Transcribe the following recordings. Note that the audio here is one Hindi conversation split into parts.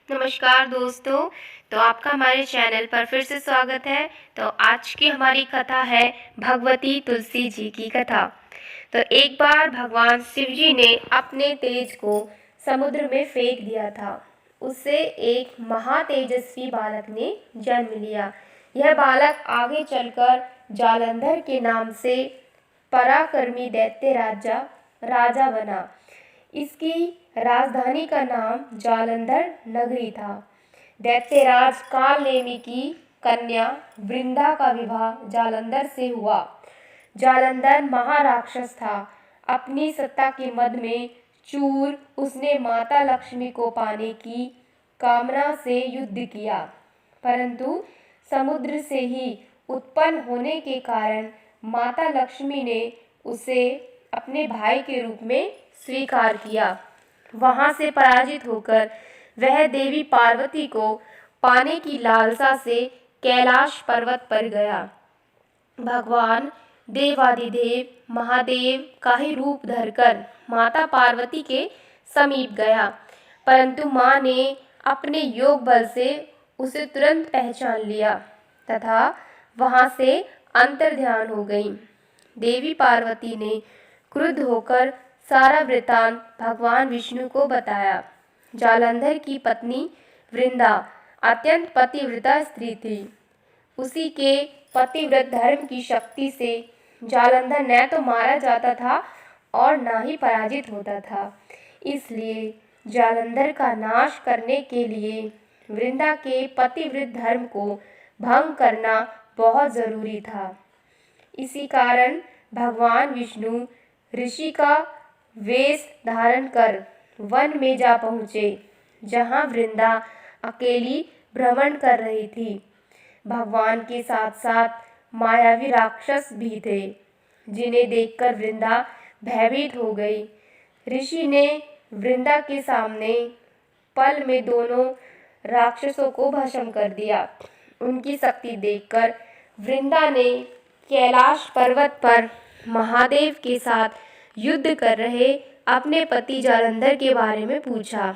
नमस्कार दोस्तों। तो आपका हमारे चैनल पर फिर से स्वागत है। तो आज की हमारी कथा है भगवती तुलसी जी की कथा। तो एक बार भगवान शिव जी ने अपने तेज को समुद्र में फेंक दिया था। उससे एक महातेजस्वी बालक ने जन्म लिया। यह बालक आगे चलकर जालंधर के नाम से पराक्रमी दैत्य राजा बना। इसकी राजधानी का नाम जालंधर नगरी था। दैत्यराज कालनेमी की कन्या वृंदा का विवाह जालंधर से हुआ। जालंधर महाराक्षस था। अपनी सत्ता के मद में चूर उसने माता लक्ष्मी को पाने की कामना से युद्ध किया, परंतु समुद्र से ही उत्पन्न होने के कारण माता लक्ष्मी ने उसे अपने भाई के रूप में स्वीकार किया। वहां से पराजित होकर वह देवी पार्वती को पाने की लालसा से कैलाश पर्वत पर गया। भगवान देवादिदेव महादेव का ही रूप धरकर माता पार्वती के समीप गया, परंतु मां ने अपने योग बल से उसे तुरंत पहचान लिया तथा वहां से अंतर्ध्यान हो गई। देवी पार्वती ने क्रुद्ध होकर सारा वृतांत भगवान विष्णु को बताया। जालंधर की पत्नी वृंदा अत्यंत पतिव्रता स्त्री थी। उसी के पतिव्रत धर्म की शक्ति से जालंधर न तो मारा जाता था और न ही पराजित होता था। इसलिए जालंधर का नाश करने के लिए वृंदा के पतिव्रत धर्म को भंग करना बहुत जरूरी था। इसी कारण भगवान विष्णु ऋषि का वेश धारण कर वन में जा पहुँचे, जहाँ वृंदा अकेली भ्रमण कर रही थी। भगवान के साथ साथ मायावी राक्षस भी थे, जिन्हें देखकर वृंदा भयभीत हो गई। ऋषि ने वृंदा के सामने पल में दोनों राक्षसों को भस्म कर दिया। उनकी शक्ति देखकर वृंदा ने कैलाश पर्वत पर महादेव के साथ युद्ध कर रहे अपने पति जालंधर के बारे में पूछा।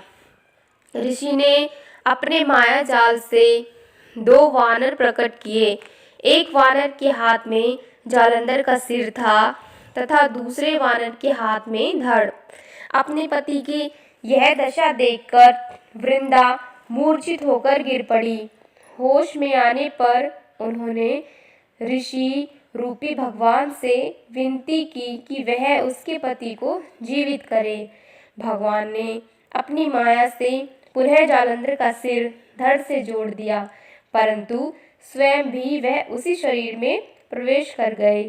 ऋषि ने अपने माया जाल से 2 वानर प्रकट किए। एक वानर के हाथ में जालंधर का सिर था तथा दूसरे वानर के हाथ में धड़। अपने पति की यह दशा देखकर वृंदा मूर्छित होकर गिर पड़ी। होश में आने पर उन्होंने ऋषि रूपी भगवान से विनती की कि वह उसके पति को जीवित करे। भगवान ने अपनी माया से पुनः जालंधर का सिर धड़ से जोड़ दिया, परंतु स्वयं भी वह उसी शरीर में प्रवेश कर गए।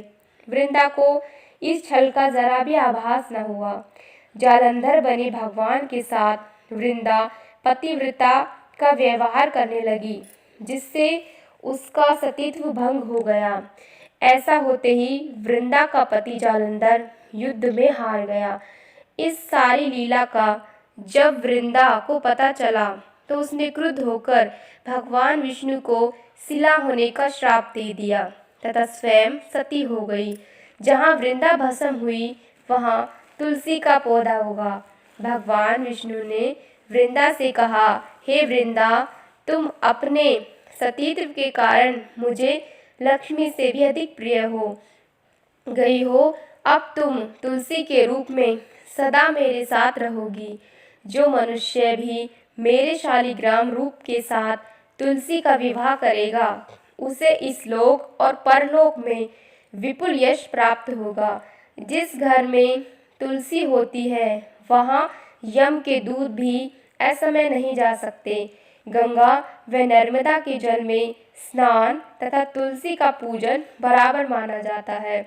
वृंदा को इस छल का जरा भी आभास न हुआ। जालंधर बने भगवान के साथ वृंदा पतिव्रता का व्यवहार करने लगी, जिससे उसका सतीत्व भंग हो गया। ऐसा होते ही वृंदा का पति जालंधर युद्ध में हार गया। इस सारी लीला का जब वृंदा को पता चला तो उसने क्रुद्ध होकर भगवान विष्णु को शिला होने का श्राप दे दिया तथा स्वयं सती हो गई। जहाँ वृंदा भस्म हुई वहाँ तुलसी का पौधा होगा। भगवान विष्णु ने वृंदा से कहा, हे वृंदा, तुम अपने सतीत्व के कारण मुझे लक्ष्मी से भी अधिक प्रिय हो गई हो। अब तुम तुलसी के रूप में सदा मेरे साथ रहोगी। जो मनुष्य भी मेरे शालिग्राम रूप के साथ तुलसी का विवाह करेगा, उसे इस लोक और परलोक में विपुल यश प्राप्त होगा। जिस घर में तुलसी होती है, वहाँ यम के दूत भी असमय नहीं जा सकते। गंगा व नर्मदा के जल में स्नान तथा तुलसी का पूजन बराबर माना जाता है।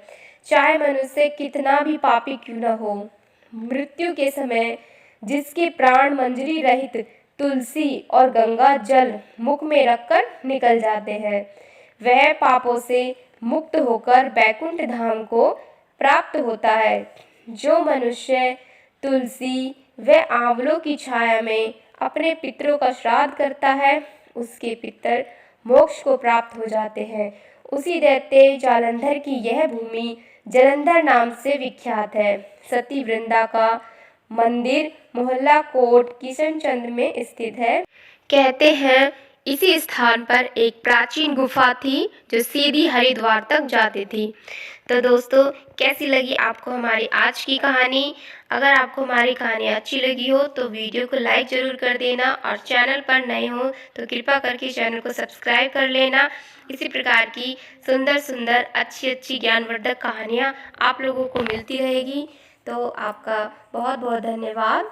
चाहे मनुष्य कितना भी पापी क्यों न हो, मृत्यु के समय जिसके प्राण मंजरी रहित तुलसी और गंगा जल मुख में रखकर निकल जाते हैं, वह पापों से मुक्त होकर बैकुंठ धाम को प्राप्त होता है। जो मनुष्य तुलसी व आंवलों की छाया में अपने पितरों का श्राद्ध करता है, उसके पितर मोक्ष को प्राप्त हो जाते हैं। उसी दैत्य जालंधर की यह भूमि जलंधर नाम से विख्यात है। सती वृंदा का मंदिर मोहल्ला कोट किशनचंद में स्थित है। कहते हैं इसी स्थान पर एक प्राचीन गुफा थी जो सीधी हरिद्वार तक जाती थी। तो दोस्तों, कैसी लगी आपको हमारी आज की कहानी? अगर आपको हमारी कहानी अच्छी लगी हो तो वीडियो को लाइक ज़रूर कर देना, और चैनल पर नए हो तो कृपया करके चैनल को सब्सक्राइब कर लेना। इसी प्रकार की सुंदर सुंदर अच्छी ज्ञानवर्धक कहानियाँ आप लोगों को मिलती रहेगी। तो आपका बहुत बहुत धन्यवाद।